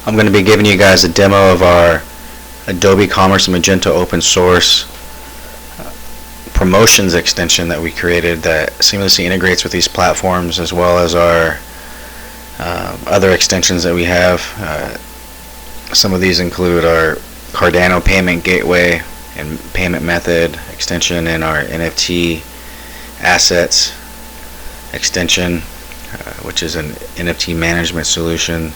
I'm going to be giving you guys a demo of our Adobe Commerce Magento open source promotions extension that we created that seamlessly integrates with these platforms, as well as our other extensions that we have. Some of these include our Cardano payment gateway and payment method extension, and our NFT assets extension, which is an NFT management solution,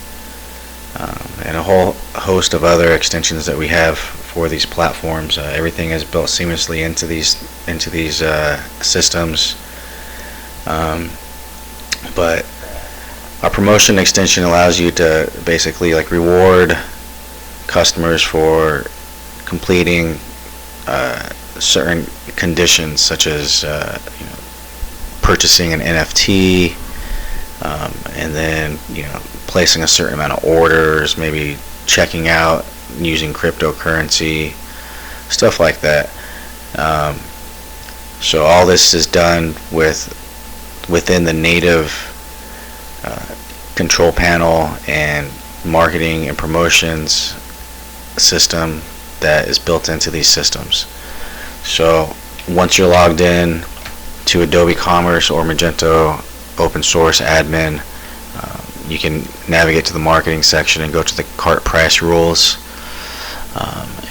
and a whole host of other extensions that we have for these platforms. Everything is built seamlessly into these systems. But our promotion extension allows you to basically reward customers for completing certain conditions, such as purchasing an NFT, and then placing a certain amount of orders, maybe checking out using cryptocurrency, stuff like that. So all this is done within the native control panel and marketing and promotions system that is built into these systems. So once you're logged in to Adobe Commerce or Magento open source admin, you can navigate to the marketing section and go to the cart price rules,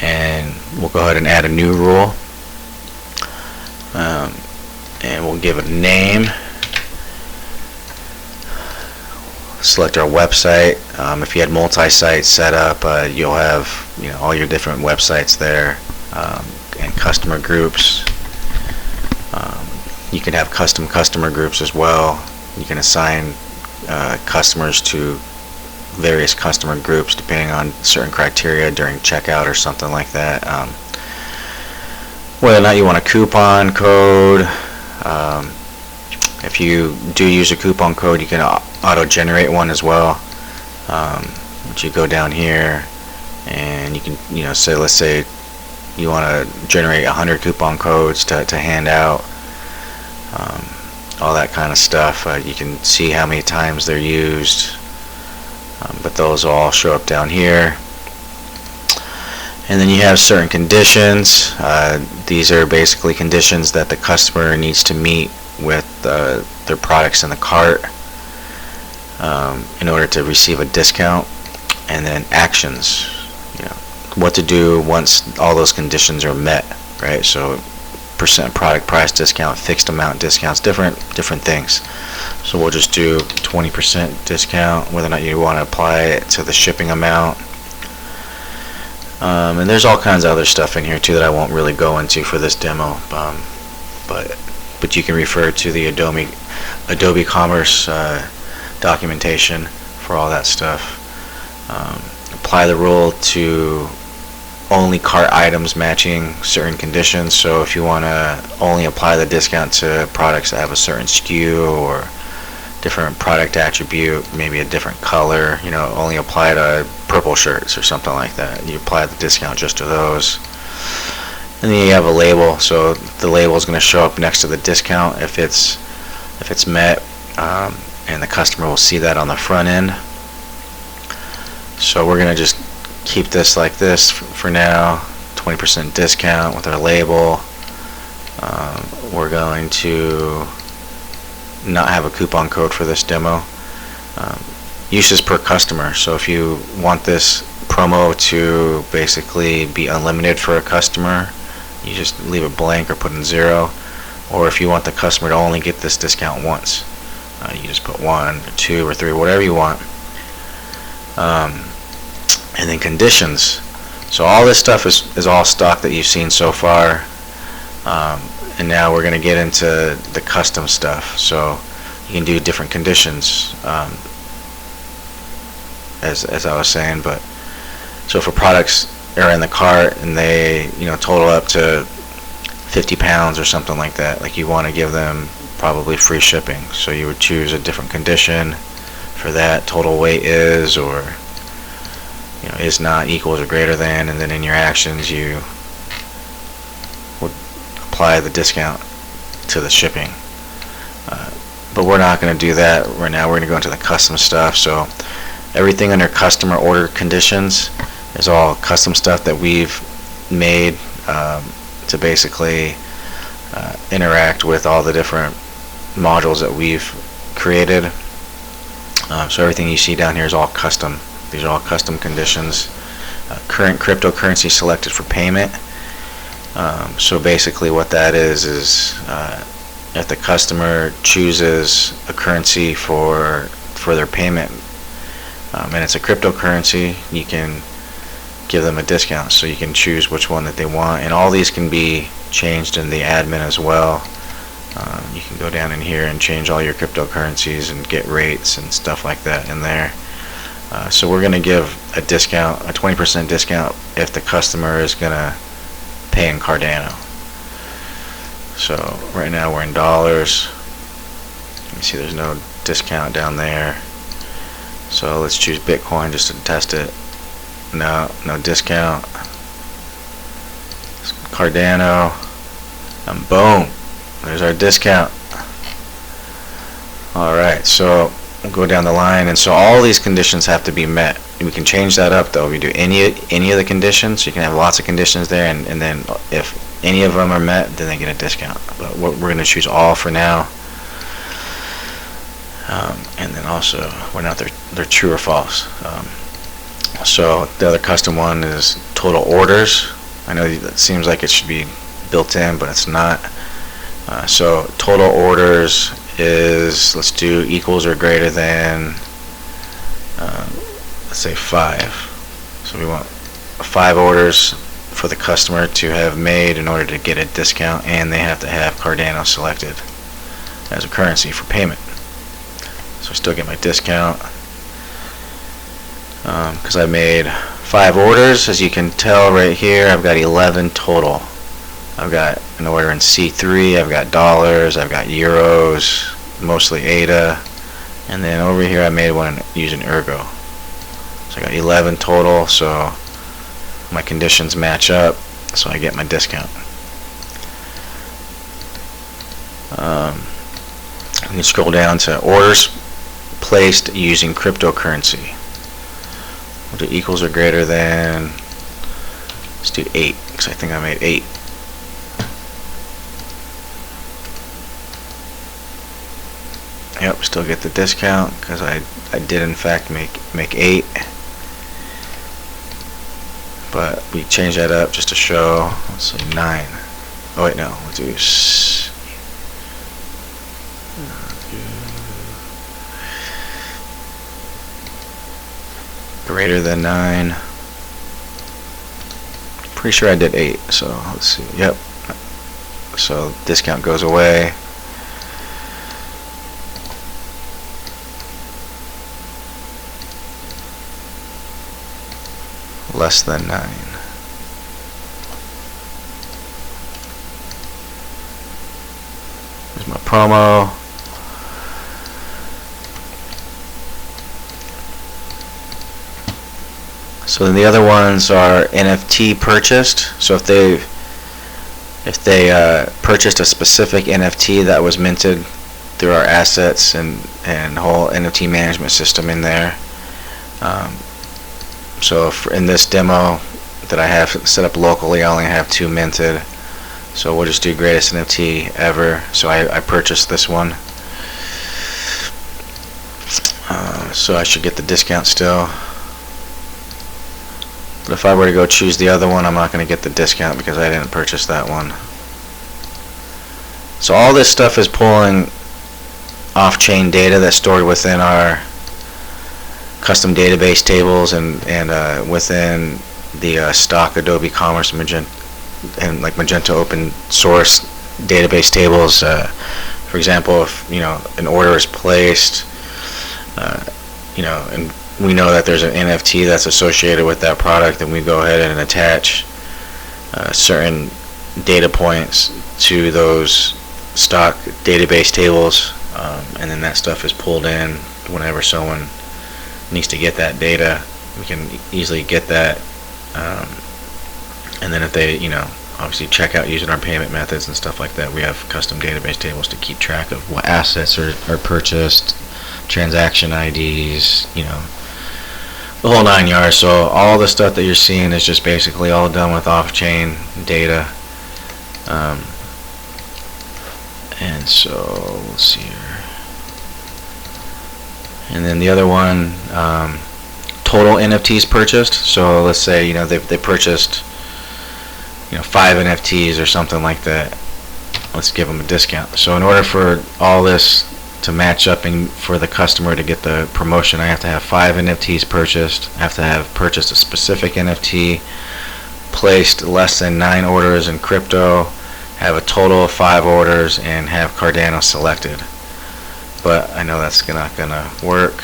and we'll go ahead and add a new rule, and we'll give it a name. Select our website. If you had multi-site set up, you'll have all your different websites there, and customer groups. You can have custom customer groups as well. You can assign customers to various customer groups depending on certain criteria during checkout or something like that. Whether or not you want a coupon code, if you do use a coupon code, you can auto-generate one as well. But you go down here and you can say, let's say you want to generate 100 coupon codes to hand out, all that kind of stuff. You can see how many times they're used, but those will all show up down here. And then you have certain conditions. These are basically conditions that the customer needs to meet with their products in the cart in order to receive a discount. And then actions, what to do once all those conditions are met, right? So percent product price discount, fixed amount discounts, different things. So we'll just do 20% discount, whether or not you want to apply it to the shipping amount. And there's all kinds of other stuff in here too that I won't really go into for this demo, but you can refer to the Adobe Commerce documentation for all that stuff. Apply the rule to only cart items matching certain conditions. So if you want to only apply the discount to products that have a certain SKU or different product attribute, maybe a different color, only apply to purple shirts or something like that. You apply the discount just to those. And then you have a label. So the label is going to show up next to the discount if it's met, and the customer will see that on the front end. So we're going to just keep this like this for now, 20% discount with our label. We're going to not have a coupon code for this demo. Uses per customer. So if you want this promo to basically be unlimited for a customer, you just leave it blank or put in 0. Or if you want the customer to only get this discount once, you just put 1 or 2 or 3, whatever you want. And then conditions. So all this stuff is all stock that you've seen so far, and now we're going to get into the custom stuff. So you can do different conditions, as I was saying. But so for products are in the cart and they total up to 50 pounds or something like that, like you want to give them probably free shipping. So you would choose a different condition for that. Total weight is, or is not, equals, or greater than, and then in your actions you would apply the discount to the shipping. But we're not going to do that right now. We're going to go into the custom stuff. So Everything under customer order conditions is all custom stuff that we've made to basically interact with all the different modules that we've created. So everything you see down here is all custom. These are all custom conditions. Current cryptocurrency selected for payment. So basically what that is if the customer chooses a currency for their payment, and it's a cryptocurrency, you can give them a discount. So you can choose which one that they want, and all these can be changed in the admin as well. You can go down in here and change all your cryptocurrencies and get rates and stuff like that in there. So we're going to give a discount, a 20% discount, if the customer is going to pay in Cardano. So right now we're in dollars. You see there's no discount down there. So let's choose Bitcoin just to test it. No discount. Cardano, and boom, there's our discount. Alright, so we'll go down the line, and so all these conditions have to be met. We can change that up though. We do any of the conditions. You can have lots of conditions there, and then if any of them are met, then they get a discount. But we're going to choose all for now. And then also whether or not they're true or false. So the other custom one is total orders. I know that seems like it should be built in, but it's not. So total orders is, let's do equals or greater than, let's say 5. So we want 5 orders for the customer to have made in order to get a discount, and they have to have Cardano selected as a currency for payment. So I still get my discount because I made 5 orders. As you can tell right here, I've got 11 total. I've got an order in C3, I've got dollars, I've got euros, mostly ADA, and then over here I made one using Ergo. So I got 11 total, so my conditions match up, so I get my discount. You can scroll down to orders placed using cryptocurrency. We'll do equals or greater than, let's do 8, because I think I made 8. Yep, still get the discount because I did in fact make 8. But we change that up just to show. Let's say 9. Oh wait, no, we'll do greater than 9. Pretty sure I did 8, so let's see. Yep. So discount goes away. Less than 9. Here's my promo. So then the other ones are NFT purchased. So if they purchased a specific NFT that was minted through our assets and whole NFT management system in there. So in this demo that I have set up locally, I only have 2 minted. So we'll just do greatest NFT ever. So I purchased this one. So I should get the discount still. But if I were to go choose the other one, I'm not going to get the discount because I didn't purchase that one. So all this stuff is pulling off-chain data that's stored within our custom database tables and within the stock Adobe Commerce Magento and like Magento open source database tables. For example, if an order is placed, and we know that there's an NFT that's associated with that product, then we go ahead and attach certain data points to those stock database tables, and then that stuff is pulled in whenever someone needs to get that data. We can easily get that, and then if they obviously check out using our payment methods and stuff like that, we have custom database tables to keep track of what assets are purchased, transaction IDs, the whole 9 yards. So all the stuff that you're seeing is just basically all done with off-chain data. And so let's see here. And then the other one, total NFTs purchased. So let's say they purchased 5 NFTs or something like that. Let's give them a discount. So in order for all this to match up and for the customer to get the promotion, I have to have 5 NFTs purchased. I have to have purchased a specific NFT, placed less than 9 orders in crypto, have a total of 5 orders, and have Cardano selected. But I know that's not gonna work.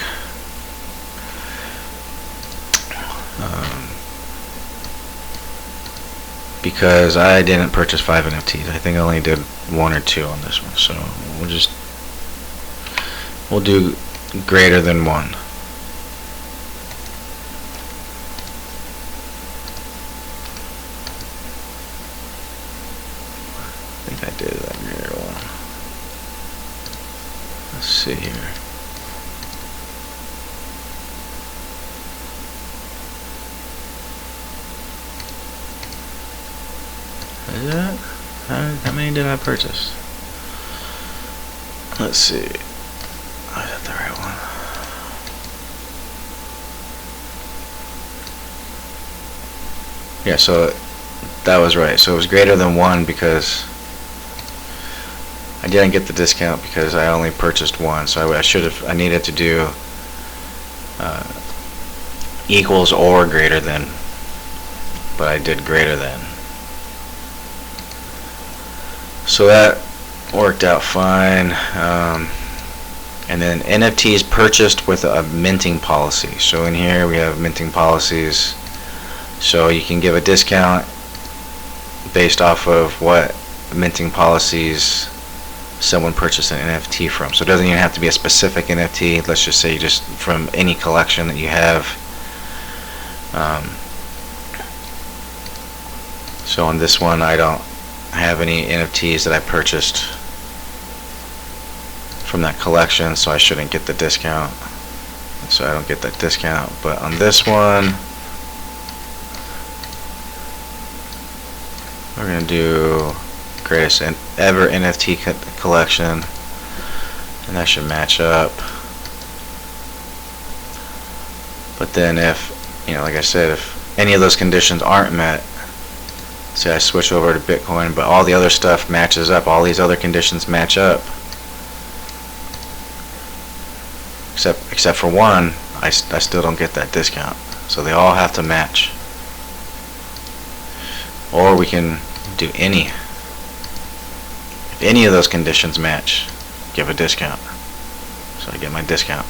Because I didn't purchase 5 NFTs. I think I only did 1 or 2 on this one. So we'll do greater than 1. I think I did that greater 1. Let's see here. Is that? How many did I purchase? Let's see. Oh, is that the right one? Yeah, so that was right. So it was greater than 1 because I didn't get the discount because I only purchased 1. So I needed to do equals or greater than, but I did greater than. So that worked out fine. And then NFTs purchased with a minting policy. So in here we have minting policies. So you can give a discount based off of what minting policies someone purchased an NFT from. So it doesn't even have to be a specific NFT. Let's just say just from any collection that you have. So on this one I don't have any NFTs that I purchased from that collection, so I shouldn't get the discount. So I don't get that discount. But on this one, we're going to do greatest ever NFT collection, and that should match up. But then if, like I said, if any of those conditions aren't met, say I switch over to Bitcoin, but all the other stuff matches up, all these other conditions match up, except for one, I still don't get that discount. So they all have to match. Or we can do any. If any of those conditions match, give a discount. So I get my discount.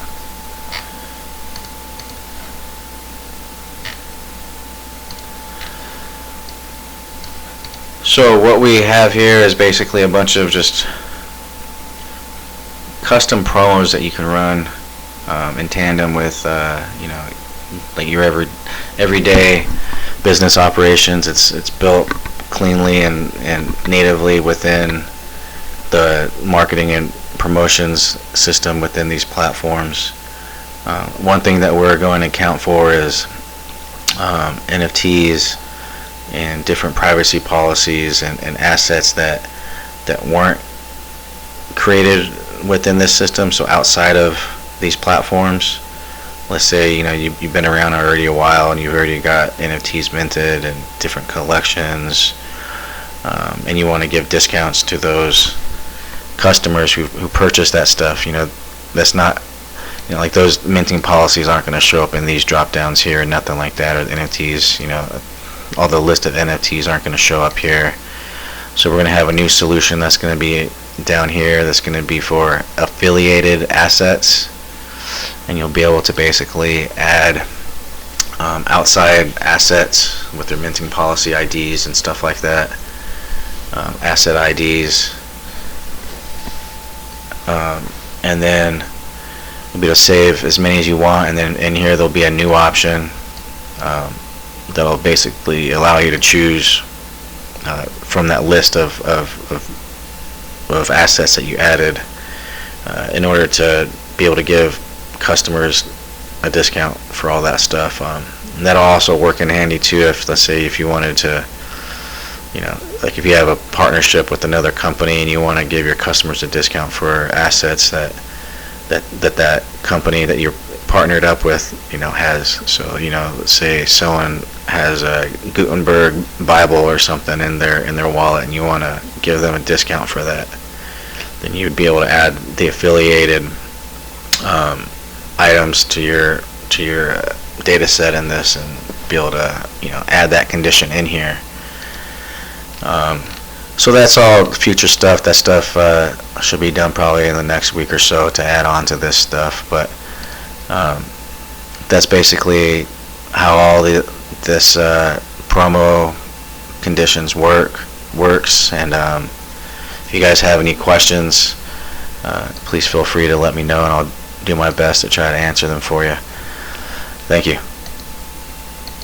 So what we have here is basically a bunch of just custom promos that you can run in tandem with like your everyday business operations. It's built cleanly and natively within the marketing and promotions system within these platforms. One thing that we're going to account for is NFTs and different privacy policies and assets that weren't created within this system, so outside of these platforms. Let's say you've been around already a while and you've already got NFTs minted and different collections, and you want to give discounts to those customers who purchase that stuff. That's not, like those minting policies aren't going to show up in these drop downs here, nothing like that. Or the NFTs, all the list of NFTs aren't going to show up here. So we're going to have a new solution that's going to be down here, that's going to be for affiliated assets, and you'll be able to basically add outside assets with their minting policy IDs and stuff like that, asset IDs, and then you'll be able to save as many as you want, and then in here there'll be a new option that'll basically allow you to choose from that list of assets that you added in order to be able to give customers a discount for all that stuff. And that'll also work in handy too if, let's say, if you wanted to, like if you have a partnership with another company and you want to give your customers a discount for assets that company that you're partnered up with, has. So, let's say someone has a Gutenberg Bible or something in their wallet, and you want to give them a discount for that, then you would be able to add the affiliated items to your data set in this, and be able to add that condition in here. So that's all future stuff. That stuff should be done probably in the next week or so to add on to this stuff. But that's basically how all this promo conditions works. And if you guys have any questions, please feel free to let me know, and I'll do my best to try to answer them for you. Thank you.